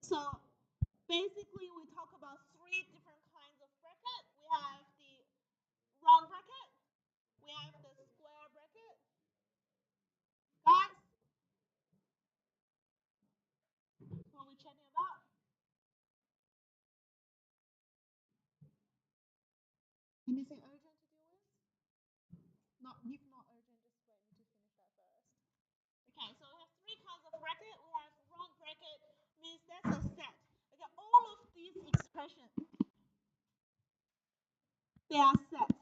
So basically, we talk about three different kinds of bracket. We have the round bracket, we have the square bracket. Guys, what are we chatting about? Anything urgent to deal with? Not, if not urgent, just wait me to finish that first. Okay, so we have three kinds of bracket. We have round bracket, means that's a set. Okay, all of these expressions, they are sets.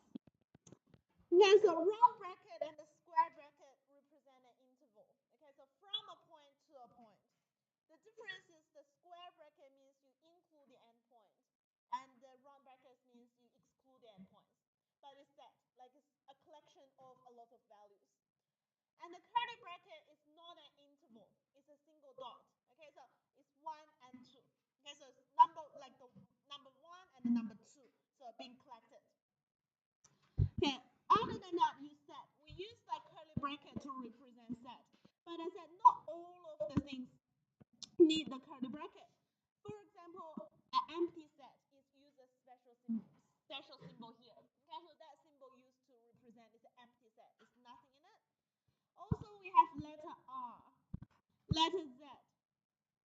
Okay, so round bracket and the square bracket represent an interval. Okay, so from a point to a point. The difference is the square bracket means you include the endpoint, and the round bracket means you exclude the endpoints. But it's that, like it's a collection of a lot of values. And the curly bracket is not an interval; it's a single dot. Okay, so it's one and two. Okay, so it's number like the number one and the number two, so being collected. Okay, other than that, we use like curly bracket to represent set. But I said not all of the things need the curly bracket. For example, an empty set is use a special symbol here. Okay, so that symbol used to represent is an empty set. It's nothing in it. Also, we have letter R, letter Z.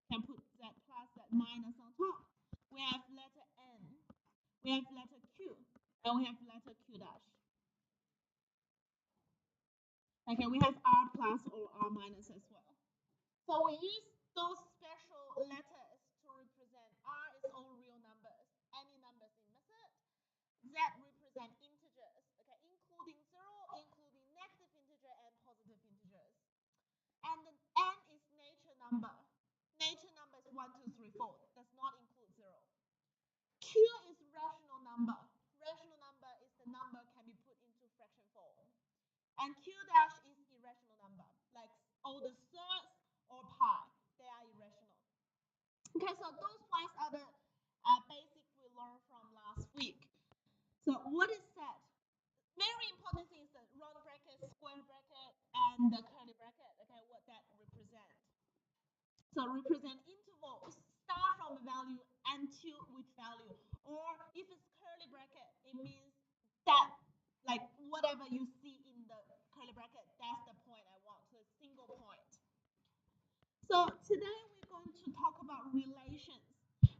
Can put Z plus Z minus on top. We have letter N. We have letter Q, and we have letter Q dash. Okay, we have R plus or R minus as well. So we use those special letters to represent R is all real numbers, any numbers in method. Z represent integers, okay, including zero, including negative integer and positive integers. And then N is nature number. Nature number is 1, 2, 3, 4. Does not include zero. Q is rational number. Rational number is the number can be put into fraction form. And Q dash is irrational number, like all the thirds or pi. They are irrational. Okay, so those ones are the basic we learned from last week. So what is set? Very important thing is the round bracket, square bracket, and the curly bracket. Okay, what that represent. So represent intervals. Start from a value until which value. Or if it's curly bracket, it means that like whatever you see in the curly bracket, that's the point I want. So a single point. So today we're going to talk about relations,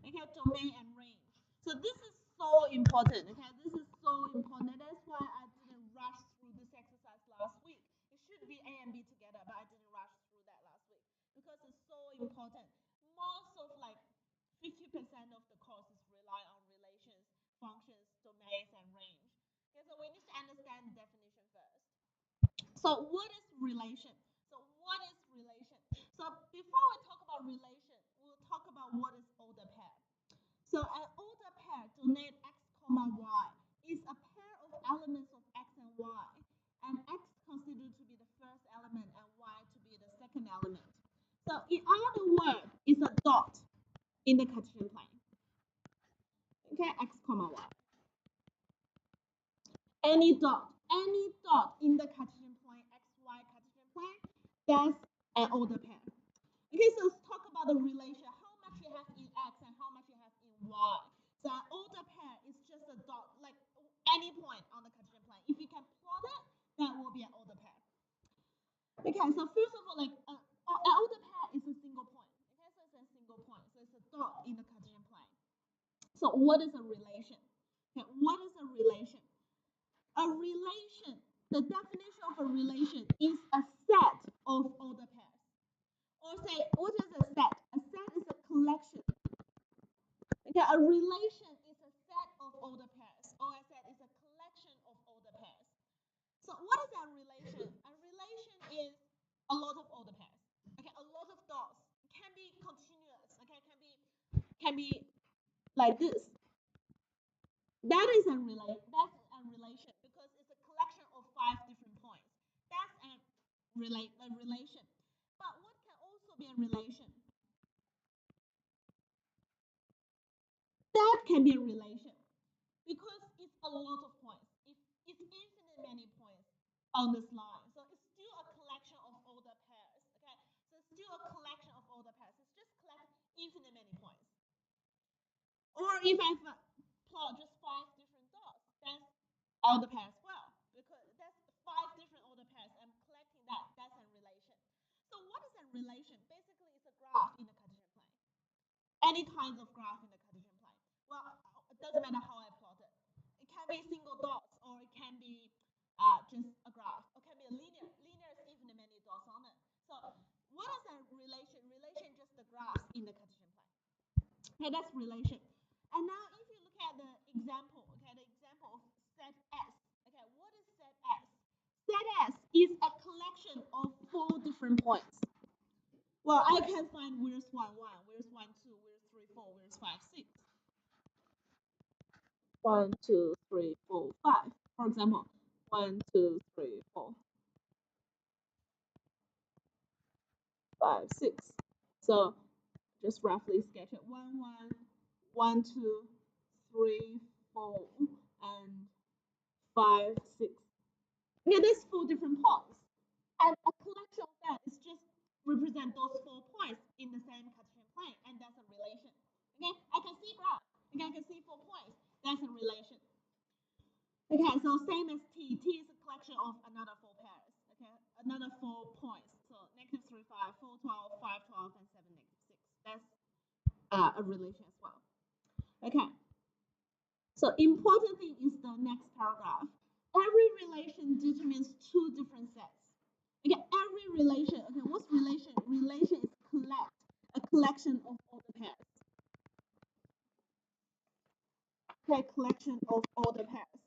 okay, domain and range. So this is so important, okay? This is so important. That's why I didn't rush through this exercise last week. It should be A and B together, but I didn't rush through that last week because it's so important. Most of like 50% of the courses rely on relations, functions, domains, and range. Okay, so we need to understand the definition first. So what is relation? So what is relation? So before we talk about relation, we'll talk about what is order pair. So an order pair denote x comma y is a pair of elements of x and y, and x considered to be the first element and y to be the second element. So in other words, it's a dot in the Cartesian plane. Okay, x comma y. Any dot in the Cartesian plane, xy Cartesian plane, that's an order pair. Okay, so let's talk about the relation, how much you have in x and how much you have in y. So an order pair is just a dot, like any point on the Cartesian plane. If you can plot it, that will be an order pair. Okay, so first of all, like an order pair is a single point. Okay, so it's a single point. So it's a dot in the Cartesian plane. So what is a relation? Okay, what is a relation? A relation, the definition of a relation is a set of order pairs. Or say, what is a set? A set is a collection. Okay, a relation is a set of order pairs. Or a set is a collection of order pairs. So what is a relation? A relation is a lot of order pairs. Okay, a lot of dots. It can be continuous. Okay, can be like this. That is a relation. That's a relation because it's a collection of 5 different points. That's a relation. But what can also be a relation? That can be a relation because it's a lot of points. It's infinite many points on this line. So it's still a collection of order pairs. Okay, so it's still a collection of order pairs. It's just collect infinite many points. Or if I plot just 5 different dots, that's order pair as well. Because that's 5 different order pairs. I'm collecting that. That's a relation. So what is a relation? Basically, it's a graph in the Cartesian plane. Any kinds of graph in the Cartesian plane. Well, it doesn't matter how I plot it. It can be single dots, or it can be just a graph, or it can be a linear. Linear is even many dots on it. So what is a relation? Relation just the graphs in the Cartesian plane. Okay, that's relation. And now if you look at the example, okay, the example of set S. Okay, what is set S? Set S is a collection of 4 different points. Well, I can find where's 1, 1, where's 1, 2, where's 3, 4, where's 5, 6. 1, 2, 3, 4, 5. For example, 1, 2, 3, 4, 5, 6. So just roughly sketch it. 1, 1, 1, 2, 3, 4, and 5, 6. Yeah, there's 4 different points. And a collection of that is just represent those 4 points in the same Cartesian plane, and that's a relation. Okay, I can see graph. Okay, I can see 4 points. That's a relation. Okay, so same as T. T is a collection of another 4 pairs. Okay, another 4 points. So negative 3, 5, 4, 12, 5, 12, and 7, negative 6. That's a relation as well. Okay. So important thing is the next paragraph. Every relation determines 2 different sets. Okay, every relation. Okay, what's relation? Relation is a collection of all the pairs. Okay, collection of all the pairs.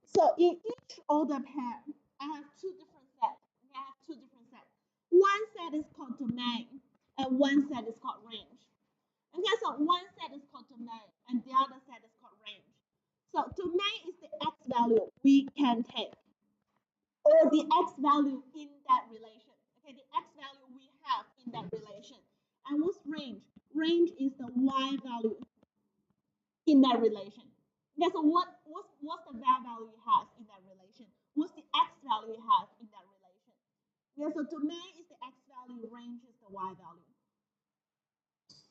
So in each order pair, I have 2 different sets. Okay, I have 2 different sets. One set is called domain, and one set is called range. Okay, so one set is called domain, and the other set is called range. So domain is the x value we can take, or the x value in that relation. Okay, the x value we have in that relation. And what's range? Range is the y value in that relation. Okay, so what's the y value you have in that relation? What's the x value you have in that relation? Okay, so domain is the x value, range is the y value.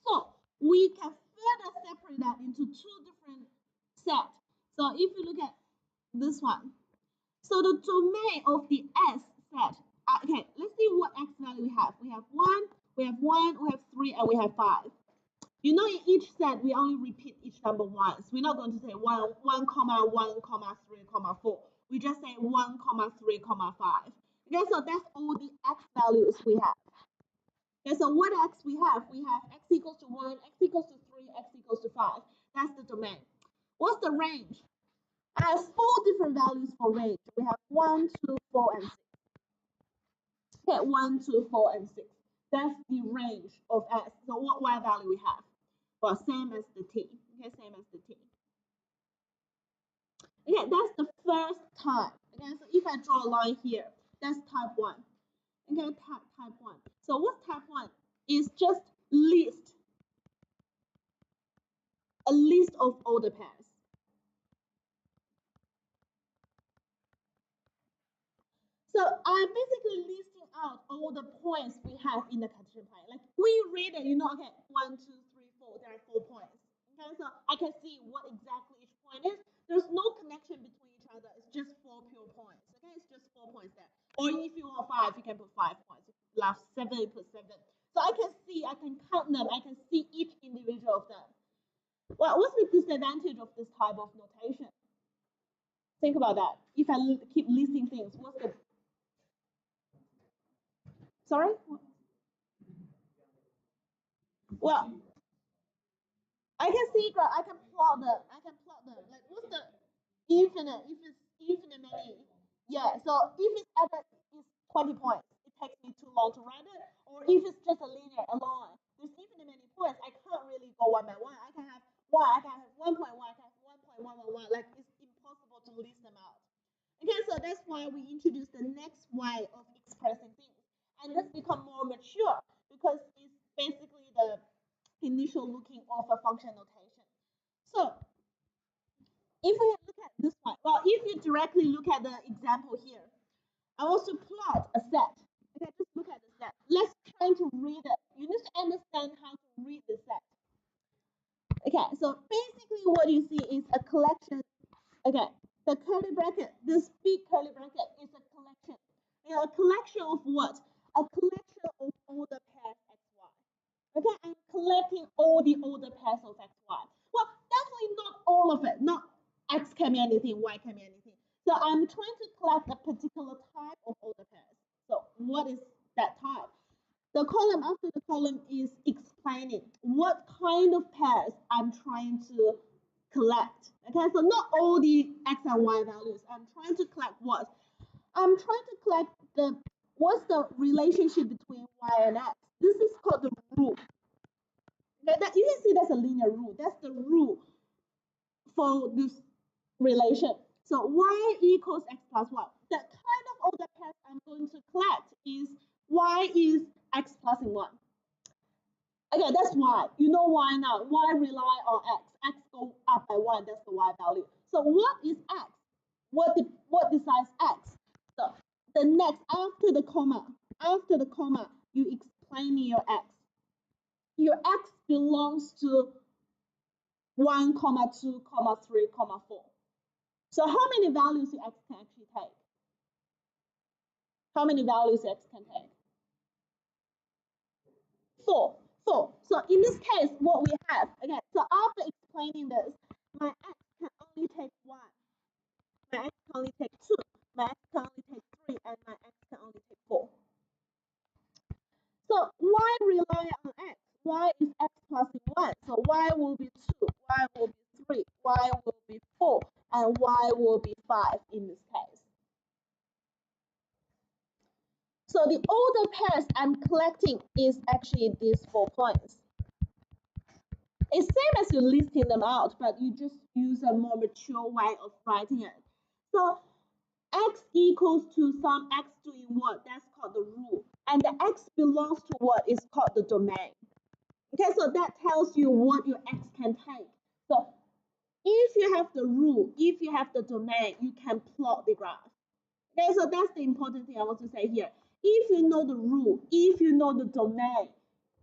So we can further separate that into 2 different sets. So if you look at this one, so the domain of the S set, okay, let's see what x value we have. We have 1, we have 1, we have 3, and we have 5. You know, in each set, we only repeat each number once. We're not going to say 1, comma 1, comma 3, comma 4. We just say 1, comma 3, comma 5. Okay, so that's all the x values we have. Okay, so what x we have? We have x equals to 1, x equals to 3, x equals to 5. That's the domain. What's the range? I have 4 different values for range. We have 1, 2, 4, and 6. Okay, 1, 2, 4, and 6. That's the range of S. So what y value we have? Well, same as the T. Okay, same as the T. Okay, that's the first type. Okay, so if I draw a line here, that's type 1. Okay, type 1. So what's type 1? Is just a list of order pairs. So I'm basically listing out all the points we have in the Cartesian plane. Like when you read it, you know, okay, 1, 2, 3, 4, there are 4 points. Okay, so I can see what exactly each point is. There's no connection between each other. It's just 4 pure points. Okay, it's just 4 points there. Or if you want 5, you can put 5 points. If you left 7, you put 7. So I can see, I can count them, I can see each individual of them. Well, what's the disadvantage of this type of notation? Think about that. If I keep listing things, what's the sorry? Well, I can see I can plot them. I can plot them. Like what's the infinite? If it's infinite many, yeah. So if it's ever is 20 points, it takes me too long to write it. Or if it's just a linear, a line, there's infinite many points. I can't really go one by one. I can have 1. I can have 1.1. I can have 1.111. Like it's impossible to list them out. Okay, so that's why we introduce the next way of expressing things, and this become more mature because it's basically the initial looking of a function notation. So if we look at this one, well, if you directly look at the example here, I want to plot a set. Okay, just look at the set. Let's try to read it. You need to understand how to read this a collection of what? A collection of all the pairs xy. Okay, I'm collecting all the order pairs of xy. Well, definitely not all of it. Not x can be anything, y can be anything. So I'm trying to collect a particular type of order pairs. So what is that type? The column after the column is explaining what kind of pairs I'm trying to collect. Okay, so not all the x and y values. I'm trying to collect what? I'm trying to collect the what's the relationship between y and x. This is called the rule. That you can see that's a linear rule. That's the rule for this relation. So y equals x plus 1. The kind of order pairs I'm going to collect is y is x plus 1. Okay, that's y. You know why now? Y rely on x. X go up by 1. That's the y value. So what is x? What decides x? So the next after the comma, you explain your x. Your x belongs to 1, 2, 3, 4. So how many values x can actually take? How many values x can take? 4. 4. So in this case, what we have, again, so after explaining this, my x can only take 1, my x can only take 2, my x can only take 3, and my x can only take 4. So y rely on x. Y is x plus 1. So y will be 2, y will be 3, y will be 4, and y will be 5 in this case. So the order pairs I'm collecting is actually these 4 points. It's same as you listing them out, but you just use a more mature way of writing it. So x equals to some x doing what? That's called the rule. And the x belongs to what is called the domain. Okay, so that tells you what your x can take. So if you have the rule, if you have the domain, you can plot the graph. Okay, so that's the important thing I want to say here. If you know the rule, if you know the domain,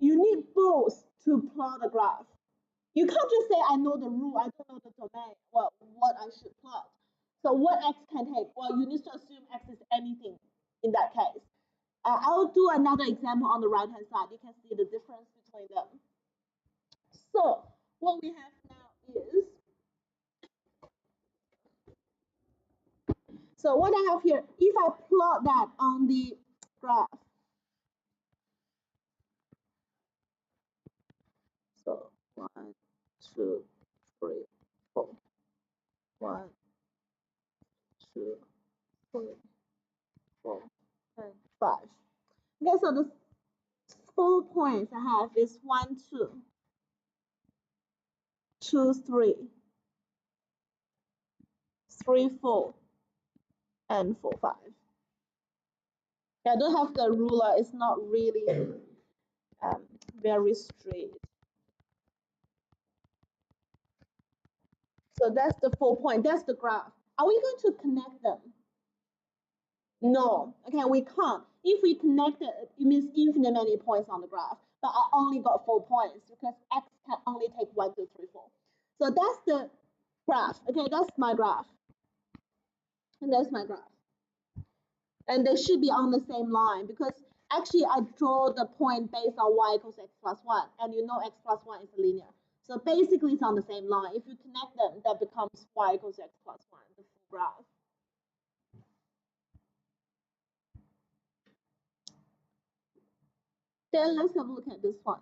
you need both to plot the graph. You can't just say, I know the rule, I don't know the domain, well, what I should plot. So what x can take? Well, you need to assume x is anything in that case. I'll do another example on the right-hand side. You can see the difference between them. So what we have now is, so what I have here, if I plot that on the graph, so 1, 2, 3, 4, 1, 2, 3, 4, and 5. Okay, so the 4 points I have is 1, 2, 2, 3, 3, 4, and 4, 5. I don't have the ruler, it's not really very straight. So that's the 4 point, that's the graph. Are we going to connect them? No, okay, we can't. If we connect it, it means infinite many points on the graph, but I only got 4 points because x can only take 1, 2, 3, 4. So that's the graph, okay, that's my graph. And that's my graph. And they should be on the same line because actually I draw the point based on y equals x plus 1, and you know x plus 1 is linear. So basically it's on the same line. If you connect them, that becomes y equals x plus 1, the full graph. Then let's have a look at this one.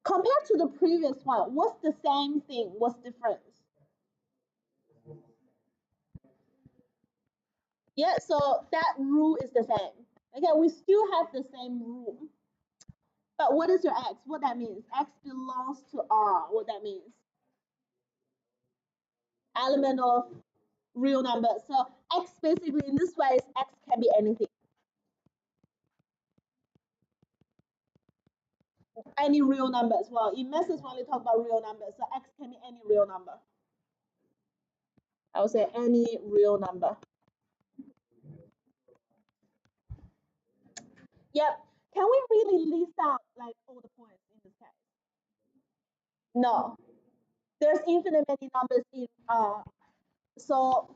Compared to the previous one, what's the same thing? What's difference? Yeah, so that rule is the same. Okay, we still have the same rule. But what is your x? What that means? X belongs to R. What that means? Element of real numbers. So x basically in this way is x can be anything. Any real number as well. In methods we only talk about real numbers, so x can be any real number. I would say any real number. Yep. Can we really list out like all the points in this case? No. There's infinite many numbers in so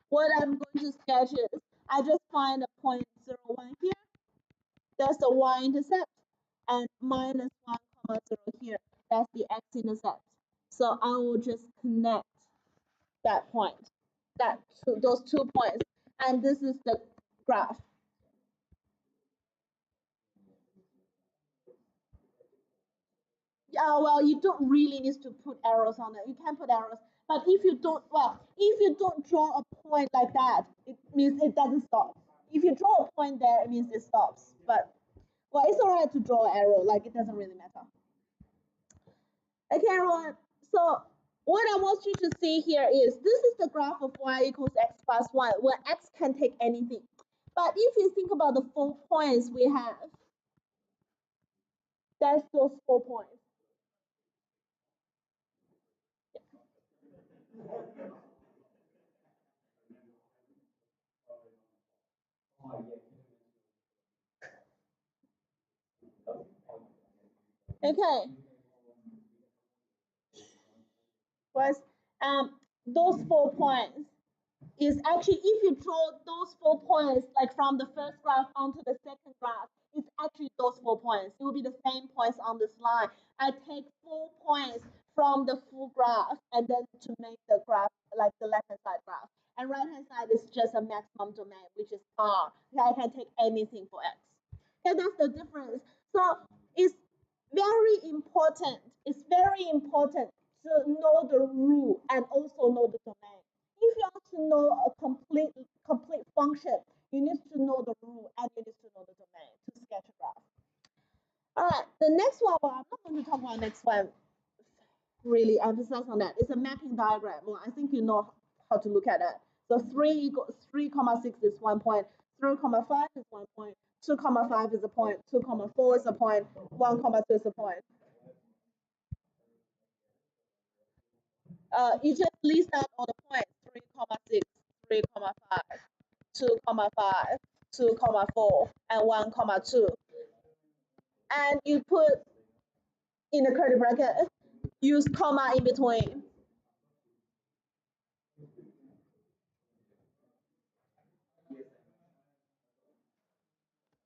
what I'm going to sketch is I just find a point 0, 1 here. That's the y-intercept, and minus 1, comma 0 here. That's the x-intercept. So I will just connect that point, those 2 points, and this is the graph. Yeah, well, you don't really need to put arrows on it. You can put arrows, but if you don't, if you don't draw a point like that, it means it doesn't stop. If you draw a point there, it means it stops. But well, it's alright to draw an arrow. Like it doesn't really matter. Okay, everyone. So what I want you to see here is this is the graph of y equals x plus 1, where x can take anything. But if you think about the 4 points we have, that's those 4 points. Okay. Was those 4 points is actually, if you draw those 4 points like from the first graph onto the second graph, it's actually those 4 points. It will be the same points on this line. I take 4 points from the full graph and then to make the graph like the left hand side graph. And right hand side is just a maximum domain, which is R. Okay, I can take anything for X. Okay, that's the difference. So it's very important. It's very important to know the rule and also know the domain. If you want to know a complete function, you need to know the rule and you need to know the domain to sketch a graph. All right, the next one, well, I'm not going to talk about next one, really emphasize on that. It's a mapping diagram. Well, I think you know how to look at it. So 3, 6 is 1 point, 3, 5 is 1 point, 2, 5 is a point, 2, 4 is a point, 1, 2 is a point. You just list out all the points, 3, 6, 3, 5, 2, 5, 2, 4, and 1, 2. And you put in the curly bracket, use comma in between.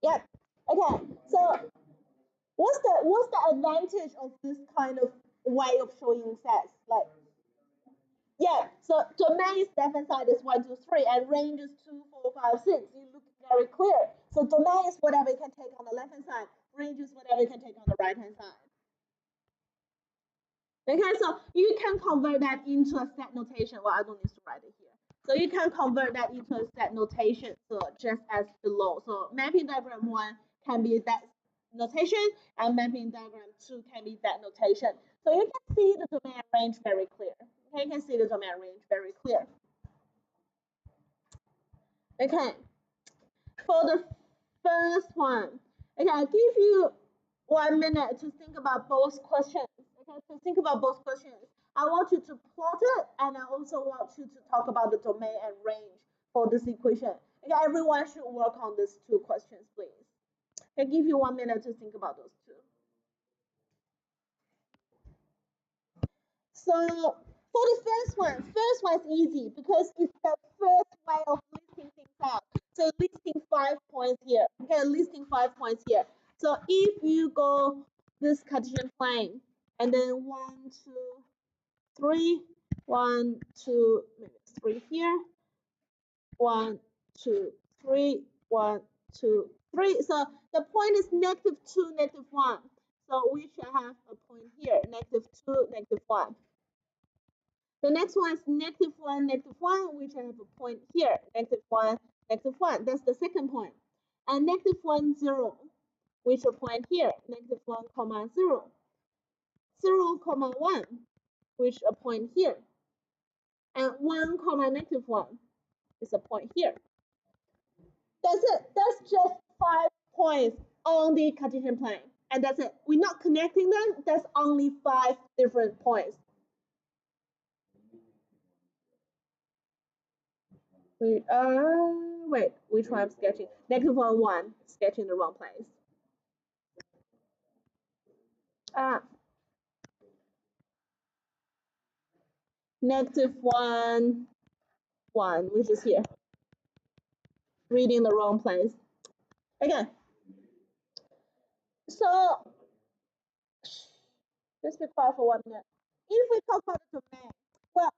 Yep. Okay. So what's the advantage of this kind of way of showing sets? Like, yeah. So domain is left hand side is 1, 2, 3, and range is 2, 4, 5, 6. You look very clear. So domain is whatever you can take on the left hand side. Range is whatever you can take on the right hand side. Okay, so you can convert that into a set notation. Well, I don't need to write it here. So you can convert that into a set notation. So just as below. So mapping diagram 1 can be that notation, and mapping diagram 2 can be that notation. So you can see the domain range very clear. Okay, you can see the domain range very clear. Okay, for the first one, okay, I'll give you 1 minute to think about both questions. Okay, to think about both questions. I want you to plot it, and I also want you to talk about the domain and range for this equation. Okay, everyone should work on these 2 questions, please. I'll give you 1 minute to think about those 2. So for the first one is easy because it's the first way of listing things out. So listing 5 points here. Okay, listing 5 points here. So if you go this Cartesian plane and then 1, 2, 3, 1, 2, maybe 3 here. 1, 2, 3, 1, 2, 3. So the point is -2, -1. So we should have a point here, -2, -1. The next one is -1, -1, which I have a point here, -1, -1. That's the second point. And -1, 0, which a point here, -1, 0. 0, 1, which a point here. And 1, -1 is a point here. That's it. That's just 5 points on the Cartesian plane. And that's it. We're not connecting them. That's only 5 different points. Wait, which one I'm sketching? -1, 1, sketching the wrong place. -1, 1, which is here. Reading the wrong place. Okay. So just be quiet for 1 minute. If we talk about the domain, well,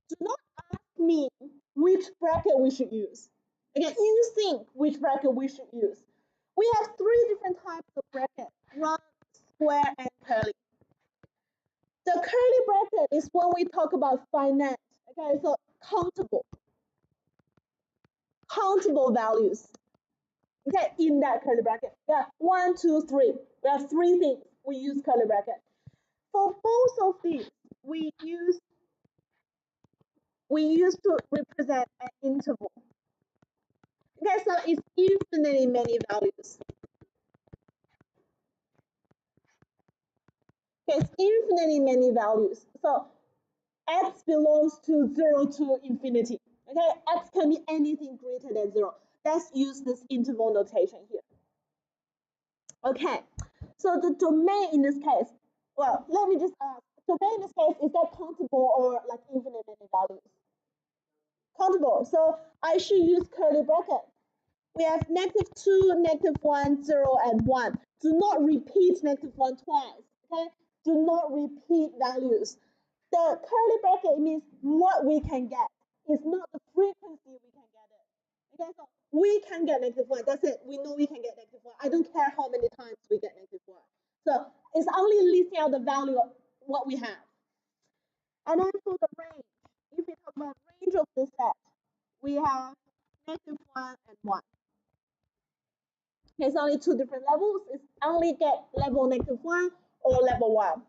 do not ask me which bracket we should use. Again, you think which bracket we should use. We have 3 different types of brackets: round, square, and curly. The curly bracket is when we talk about finite. Okay, so countable values. Okay, in that curly bracket. Yeah, 1, 2, 3. We have 3 things we use curly bracket. For both of these, we use to represent an interval. Okay, so it's infinitely many values. Okay, it's infinitely many values. So x belongs to 0 to infinity. Okay, x can be anything greater than 0. Let's use this interval notation here. Okay, so the domain in this case, well, let me just ask, domain in this case, is that countable or like infinite many values? Countable, so I should use curly bracket. We have -2, -1, 0, and 1. Do not repeat -1 twice, okay? Do not repeat values. The curly bracket means what we can get. It's not the frequency we can get it. Okay, so we can get -1. That's it. We know we can get -1. I don't care how many times we get -1. So it's only listing out the value of what we have. And then for the range, if we talk about range of the set, we have -1 and 1. There's only 2 different levels. It's only get level -1 or level 1.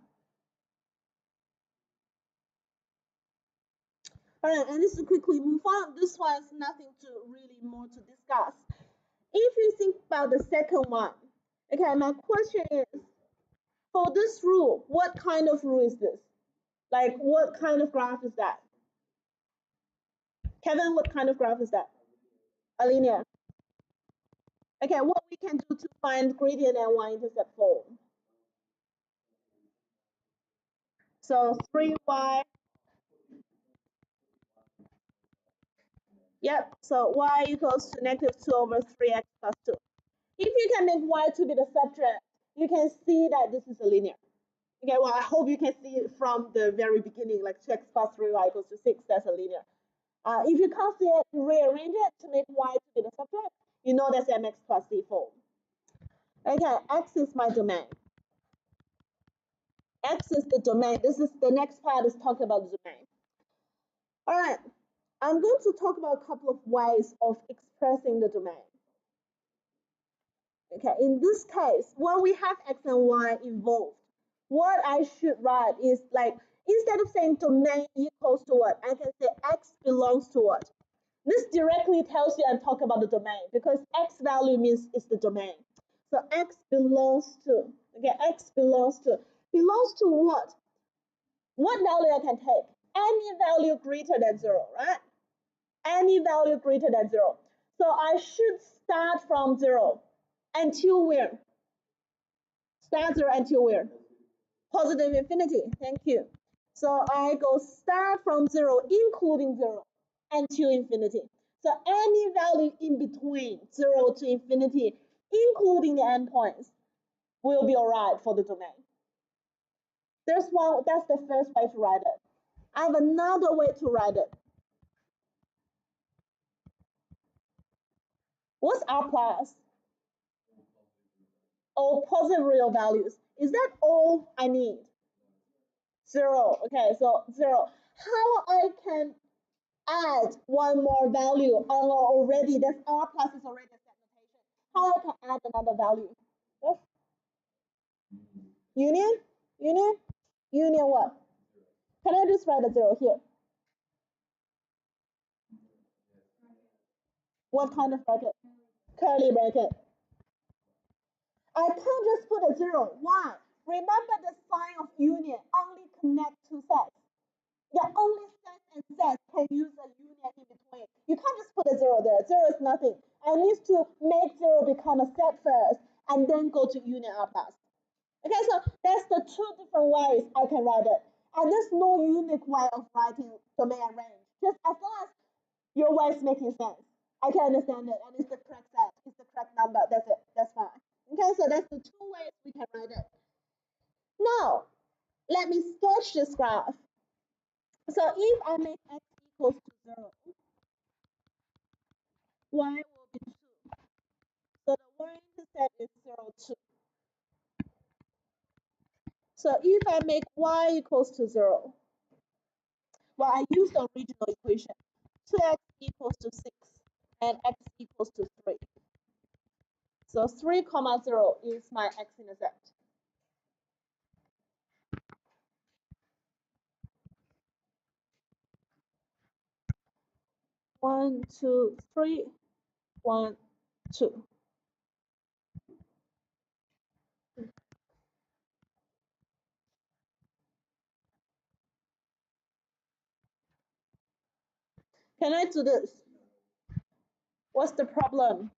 All right, and this is quickly move on. This one is nothing to really more to discuss. If you think about the second one, okay, my question is, for this rule, what kind of rule is this? Like, what kind of graph is that? Kevin, what kind of graph is that? A linear. Okay, what we can do to find gradient and y-intercept form? So 3y. Yep, so y equals to -2 over 3x plus 2. If you can make y to be the subject, you can see that this is a linear. Okay, well, I hope you can see it from the very beginning, like 2x plus 3y equals to 6, that's a linear. If you can't see it, rearrange it to make y to be the subject, you know that's mx plus c form. Okay, x is my domain. X is the domain. This is the next part is talking about the domain. All right, I'm going to talk about a couple of ways of expressing the domain. Okay, in this case, when we have x and y involved, what I should write is like, instead of saying domain equals to what, I can say x belongs to what. This directly tells you I'm talking about the domain because x value means it's the domain. So x belongs to, okay, x belongs to what? What value I can take? Any value greater than 0, right? Any value greater than 0. So I should start from 0 until where? Start 0 until where? Positive infinity. Thank you. So I go start from 0, including 0, until infinity. So any value in between 0 to infinity, including the endpoints, will be alright for the domain. That's the first way to write it. I have another way to write it. What's R plus? All positive real values. Is that all I need? 0. Okay, so 0. How I can add one more value already, that's R plus is already a set notation. How I can add another value? Yes? Union? Union? Union what? Can I just write a 0 here? What kind of bracket? Curly bracket. I can't just put a 0. Why? Remember the sign of union only connect two sets. Yeah, only sets and sets can use a union in between. You can't just put a 0 there. 0 is nothing. I need to make 0 become a set first and then go to union R plus. Okay, so that's the 2 different ways I can write it. And there's no unique way of writing domain and range. Just as long as Your way is making sense. I can understand it, and it's the correct set. It's the correct number. That's it. That's fine. Okay, so that's the two ways we can write it. Now, let me sketch this graph. So if I make x equals to 0, y will be 2. So the y-intercept is 0, 2. So if I make y equals to 0, well, I use the original equation. 2x equals to 6 and x equals to 3. So 3 comma 0 is my x-intercept. 1, 2, 3, 1, 2. Can I do this? What's the problem?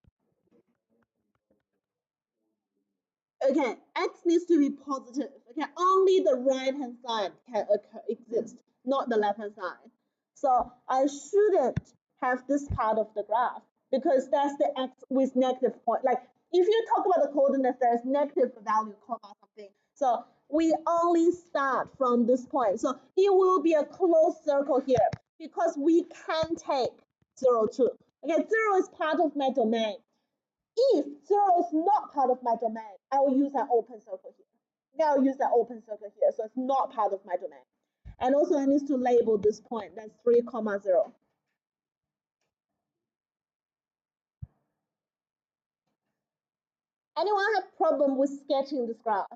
Okay, x needs to be positive. Okay, only the right hand side can exist, not the left hand side. So I shouldn't have this part of the graph because that's the x with negative point. Like if you talk about the coordinates, there's negative value, comma something. So we only start from this point. So it will be a closed circle here because we can take 0, 2. Okay, 0 is part of my domain. If 0 is not part of my domain, I will use an open circle here. Now I'll use an open circle here, so it's not part of my domain. And also I need to label this point, that's 3, 0. Anyone have problem with sketching this graph?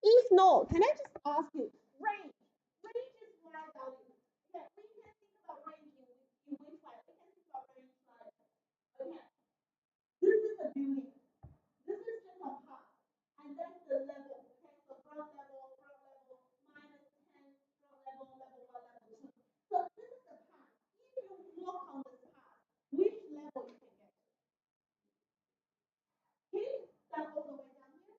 If no, can I just ask you, range? Range is y value. Okay, we can think about range in which way? We can think about range like, okay, this is a building. This is just a path. And that's the level. Okay, so ground level, minus 10, ground level 1, level 2. So this is the path. If you walk on this path, which level you can get to? Can you start all the way down here?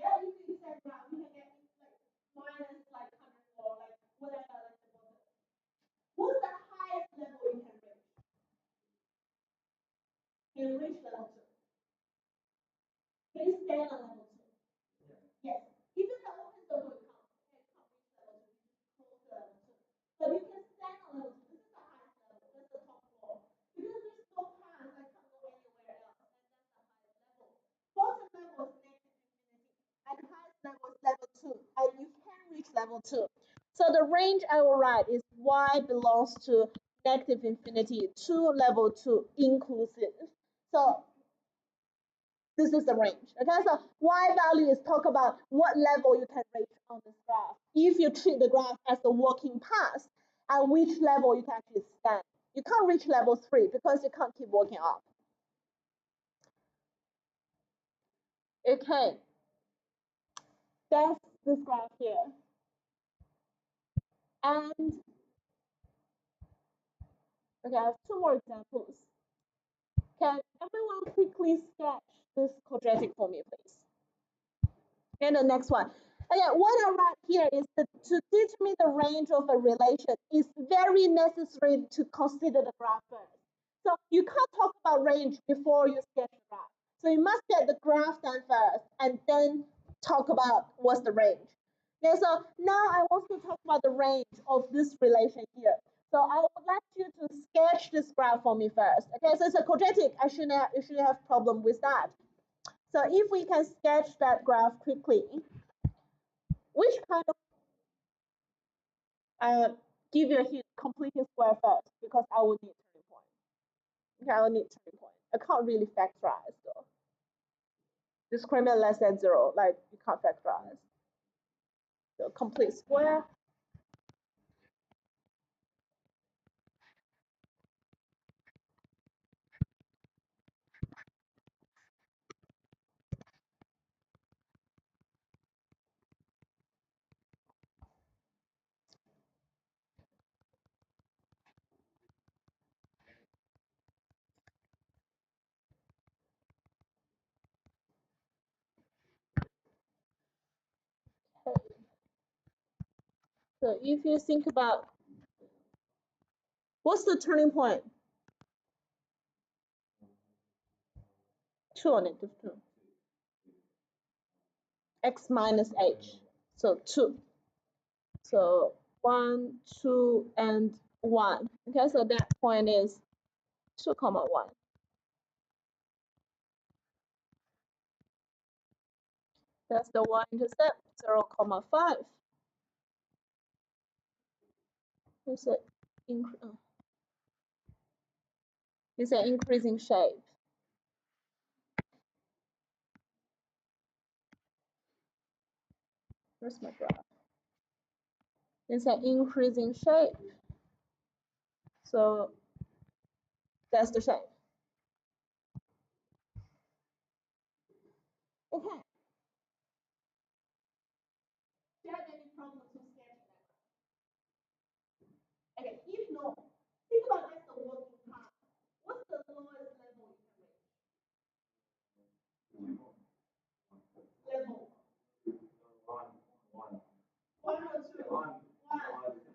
Yeah, if you set ground, you can get like minus like 100 or like whatever, like the bottom. What's the highest level you can reach? Can you reach level 2? Can you stand on level 2? Yes. Even the open circle you can't reach level 2, you just close to level 2. But you can stand on level 2. This is the highest level. That's the top floor. Because there's no path, I can't go anywhere else. And that's the highest level. Bottom level is negative infinity. And highest level is level 2. And you can reach level 2. So the range I will write is y belongs to negative infinity to level 2 inclusive. So this is the range. Okay, so y value is talk about what level you can reach on this graph. If you treat the graph as a walking path, at which level you can actually stand. You can't reach level 3 because you can't keep walking up. Okay, that's this graph here. And okay, I have two more examples. Can everyone quickly sketch this quadratic for me, please? And the next one. Again, what I write here is that to determine the range of a relation is very necessary to consider the graph first. So you can't talk about range before you sketch the graph. So you must get the graph done first and then talk about what's the range. Okay, so now I want to talk about the range of this relation here. So I would like you to sketch this graph for me first. Okay, so it's a quadratic. You shouldn't have problem with that. So if we can sketch that graph quickly, which kind of give you a hint, complete a square first because I will need turning point. Okay, I will need turning point. I can't really factorize though. Discriminant less than 0, like you can't factorize. So complete square. So if you think about What's the turning point? 2 or negative 2? X minus h. So 2. So 1, 2, and 1. Okay, so that point is 2, 1. That's the y-intercept, 0, 5. It's an increasing shape. Where's my graph? It's an increasing shape. So that's the shape. Okay. Do you have any problems with sketching that? Okay, if no, think about that's the working part. What's the lowest level you can reach? Level. 1 or 2? 1.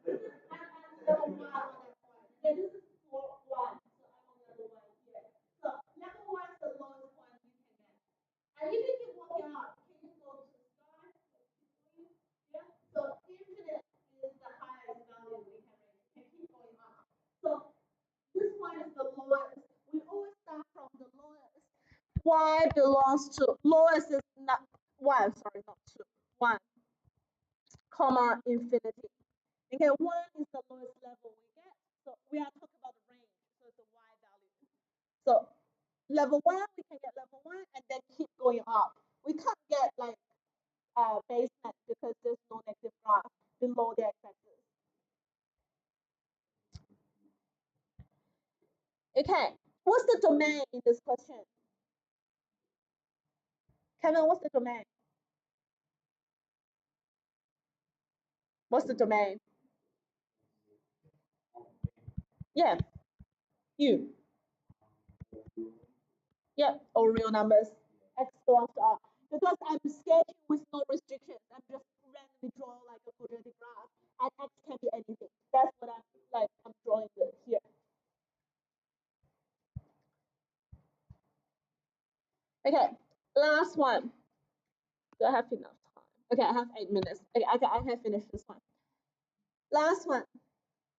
This is level 1 on that point. Okay, this is floor 1. So I'm on level 1 here. So level 1 is the lowest point you can get. And if you keep walking up, can you go to the sky? Yeah. So infinite is the highest value we can reach. Can keep going up. So this point is the lowest. We always start from the lowest. Y belongs to lowest is not 1, sorry, not 2. 1, comma, infinity. Okay, 1 is the lowest level we get. So we are talking about the range. So it's a Y value. So level 1, we can get level 1 and then keep going up. We can't get like basement because there's no negative graph below the x-axis. Okay, what's the domain in this question? Kevin, what's the domain? What's the domain? Yeah, you. Yep, all real numbers. X belongs to R. Because I'm sketching with no restrictions. I'm just randomly drawing like a quadratic graph. And X can be anything. That's what I'm drawing here. Okay, last one. Do I have enough time? Okay, I have 8 minutes. Okay, I can finish this one. Last one.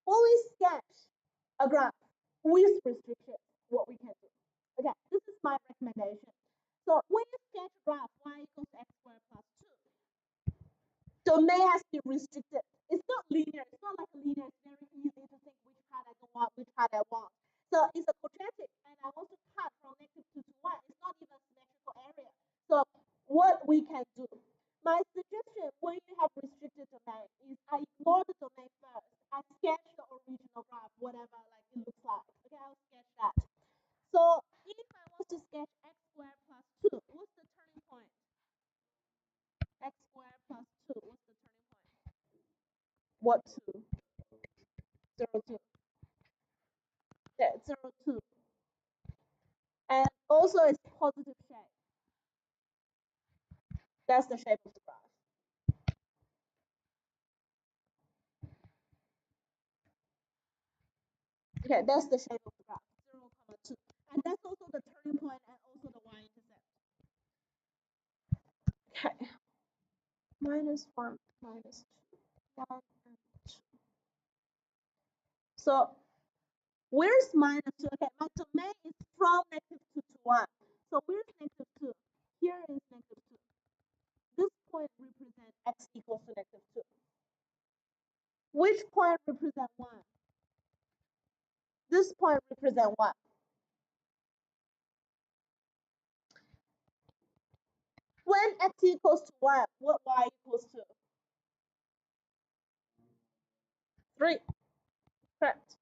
When we sketch a graph with restrictions, what we can do. Okay, this is my recommendation. So when you sketch a graph y equals x squared plus 2, domain has to be restricted. It's not linear. It's not like a linear. It's very easy to think which part I don't want, which part I want. So it's a quadratic, and I want to cut from negative 2 to 1. It's not even a symmetrical area. So what we can do, my suggestion when you have restricted domain is I ignore the domain first. I sketch the original graph, whatever like it looks like. Okay, I'll sketch that. So if I want to sketch x squared plus 2, what's the turning point? X squared plus 2, what's the turning point? What 2? 0, 2. Yeah, 0, 2. And also it's positive shape. That's the shape of the graph. Okay, that's the shape of the graph, 0, 2. And that's also the turning point and also the y-intercept. Okay. Minus 1, minus 2, 1 and 2. So where's minus 2? Okay, my domain is from negative 2 to 1. So where's negative 2? Here is negative 2. This point represents x equals to negative 2. Which point represents 1? This point represents 1. When x equals to 1, what y equals to? 3. Correct.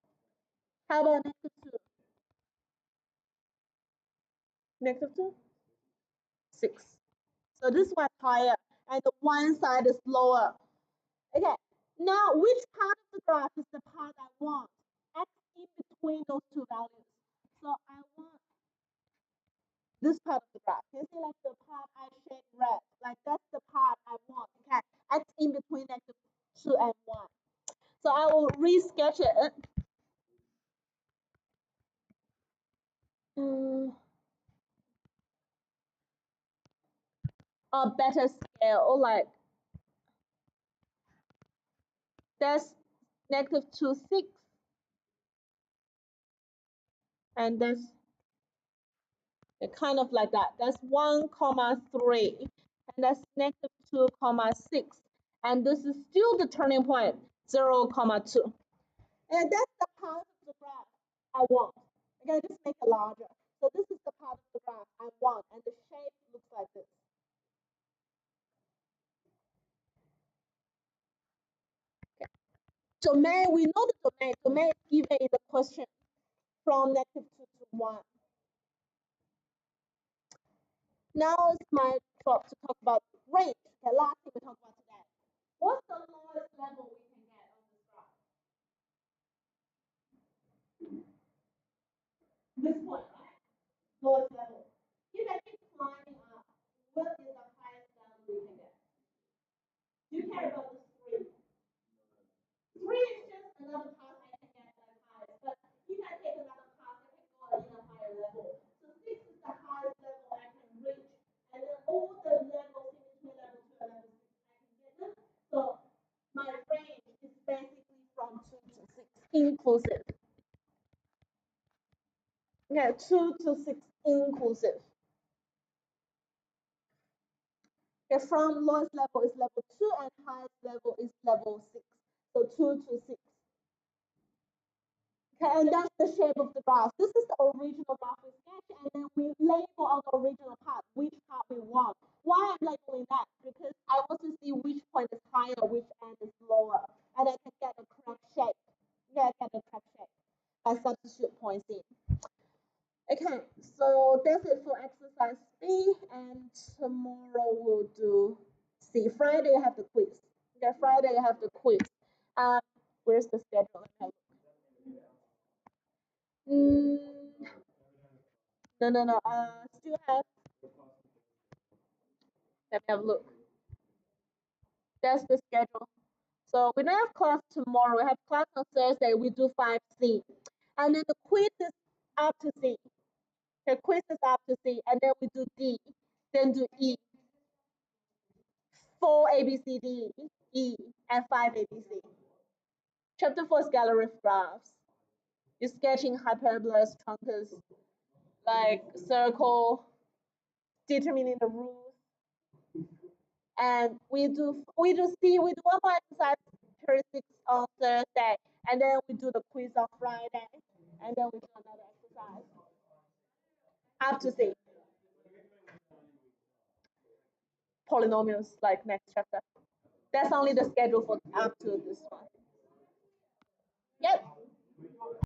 How about negative 2? Negative 2? 6. So this one's higher, and the one side is lower. Okay, now which part of the graph is the part I want? X in between those two values. So I want this part of the graph. You see like the part I shade red, like that's the part I want. Okay, X in between negative 2 and 1. So I will resketch it. a better scale, like that's -2, 6, and that's kind of like that. That's 1,3, and that's -2, 6, and this is still the turning point, 0,2. And that's the part of the graph I want. I'm gonna just make it larger. So this is the part of the graph I want, and the shape looks like this. Okay. Domain, we know the domain. Domain is given in the question from -2 to 1. Now it's my job to talk about range. The last thing we talk about today. What's the lowest level we can get on this graph? This point, right? Lowest level. If I keep climbing up, what is the highest level we can get? Do you care about this 3? 3 is just another path I can get like highest, but if I take another path, I can go in a higher level. So 6 is the highest level I can reach, and then all the levels in between level 2 and level 6 I can get them. So my range is basically from 2 to 6 inclusive. Yeah, 2 to 6 inclusive. Okay, from lowest level is level 2 and highest level is level 6. So 2 to 6. Okay, and that's the shape of the graph. This is the original graph we sketched, and then we label out the original part, which part we want. Why I'm labeling that? Because I want to see which point is higher, which end is lower, and I can get a correct shape. Yeah, get the correct shape. I substitute points in. Okay, so that's it for exercise B, and tomorrow we'll do C. Friday I have the quiz. Okay, Friday I have the quiz. Um, where's the schedule? Mm, no. Still have. Let me have a look. That's the schedule. So we don't have class tomorrow. We have class on Thursday. We do 5C, and then the quiz is up to C. The quiz is up to C, and then we do D, then do E. 4 A B C D E and 5 A B C. Chapter 4 is gallery graphs. You're sketching hyperbolas, truncus, like circle, determining the rules. And we do one more exercise 36 on Thursday, and then we do the quiz on Friday, and then we do another exercise. Up to see polynomials like next chapter. That's only the schedule for up to this one. Yep.